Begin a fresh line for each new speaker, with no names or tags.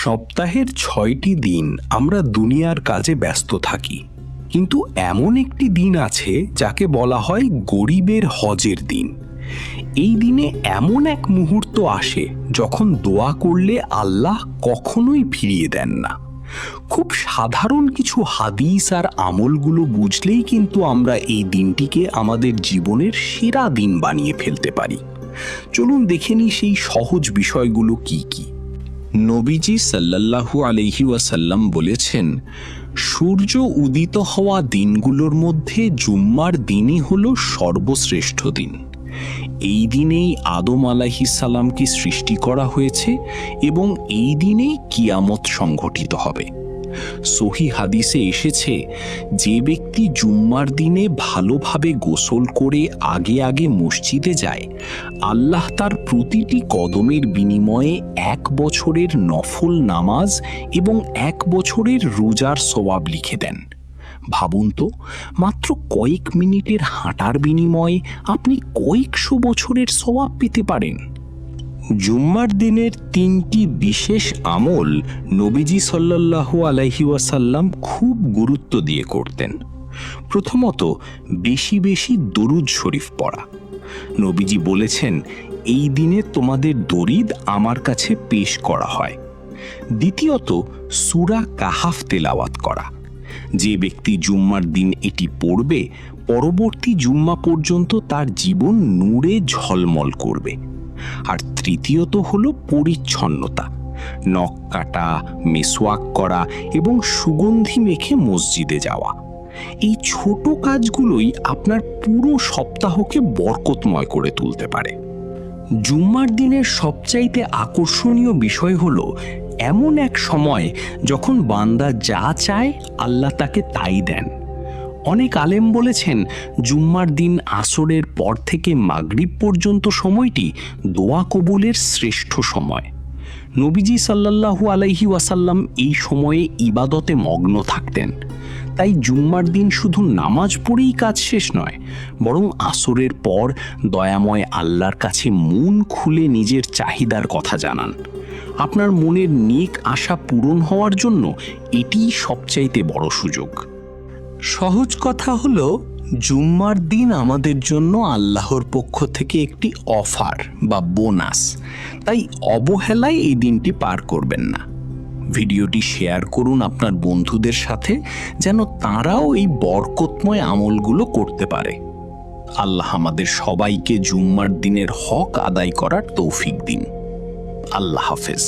সপ্তাহের ৬টি দিন আমরা দুনিয়ার কাজে ব্যস্ত থাকি, কিন্তু এমন একটি দিন আছে যাকে বলা হয় গরিবের হজের দিন। এই দিনে এমন এক মুহূর্ত আসে যখন দোয়া করলে আল্লাহ কখনোই ফিরিয়ে দেন না। খুব সাধারণ কিছু হাদিস আর আমলগুলো বুঝলেই কিন্তু আমরা এই দিনটিকে আমাদের জীবনের সেরা দিন বানিয়ে ফেলতে পারি। চলুন দেখে নিই সেই সহজ বিষয়গুলো কি কি। নবীজি সাল্লাল্লাহু আলাইহি ওয়াসাল্লাম বলেছেন, সূর্য উদিত হওয়া দিনগুলোর মধ্যে জুম্মার দিনই হলো সর্বশ্রেষ্ঠ দিন। এই দিনেই আদম আলাইহিস সালামকে সৃষ্টি করা হয়েছে এবং এই দিনেই কিয়ামত সংঘটিত হবে। সহিহ হাদিসে এসেছে, যে ব্যক্তি জুম্মার দিনে ভালোভাবে গোসল করে আগে আগে মসজিদে যায়, আল্লাহ তার প্রতিটি কদমের বিনিময়ে 1 বছরের নফল নামাজ এবং 1 বছরের রোজার সওয়াব লিখে দেন। ভাবুন তো, মাত্র কয়েক মিনিটের হাঁটার বিনিময়ে আপনি কয়েকশো বছরের সওয়াব পেতে পারেন। জুম্মার দিনের 3টি বিশেষ আমল নবীজি সাল্লাল্লাহু আলাইহি ওয়াসাল্লাম খুব গুরুত্ব দিয়ে করতেন। প্রথমত, বেশি বেশি দরুদ শরীফ পড়া। নবীজি বলেছেন, এই দিনে তোমাদের দরিদ আমার কাছে পেশ করা হয়। দ্বিতীয়ত, সূরা কাহাফ তেলাওয়াত করা। যে ব্যক্তি জুম্মার দিন এটি পড়বে, পরবর্তী জুম্মা পর্যন্ত তার জীবন নূরে ঝলমল করবে। আর তৃতীয়ত হলো পরিচ্ছন্নতা। নখ কাটা, মেসওয়াক করা এবং সুগন্ধি মেখে মসজিদে যাওয়া। এই ছোট কাজগুলোই আপনার পুরো সপ্তাহকে বরকতময় করে তুলতে পারে। জুম্মার দিনের সবচাইতে আকর্ষণীয় বিষয় হলো এমন এক সময় যখন বান্দা যা চায় আল্লাহ তাকে তাই দেন। অনেক আলেম বলেছেন, জুম্মার দিন আসরের পর থেকে মাগরিব পর্যন্ত সময়টি দোয়া কবুলের শ্রেষ্ঠ সময়। নবীজি সাল্লাল্লাহু আলাইহি ওয়াসাল্লাম এই সময়ে ইবাদতে মগ্ন থাকতেন। তাই জুম্মার দিন শুধু নামাজ পড়েই কাজ শেষ নয়, বরং আসরের পর দয়াময় আল্লাহর কাছে মন খুলে নিজের চাহিদার কথা জানান। আপনার মনের নেক আশা পূরণ হওয়ার জন্য এটিই সবচাইতে বড় সুযোগ। সহজ কথা হলো, জুম্মার দিন আমাদের জন্য আল্লাহর পক্ষ থেকে একটি অফার বা বোনাস। তাই অবহেলায় এই দিনটি পার করবেন না। ভিডিওটি শেয়ার করুন আপনার বন্ধুদের সাথে, যেন তারাও এই বরকতময় আমলগুলো করতে পারে। আল্লাহ আমাদের সবাইকে জুম্মার দিনের হক আদায় করার তৌফিক দিন। আল্লাহ হাফেজ।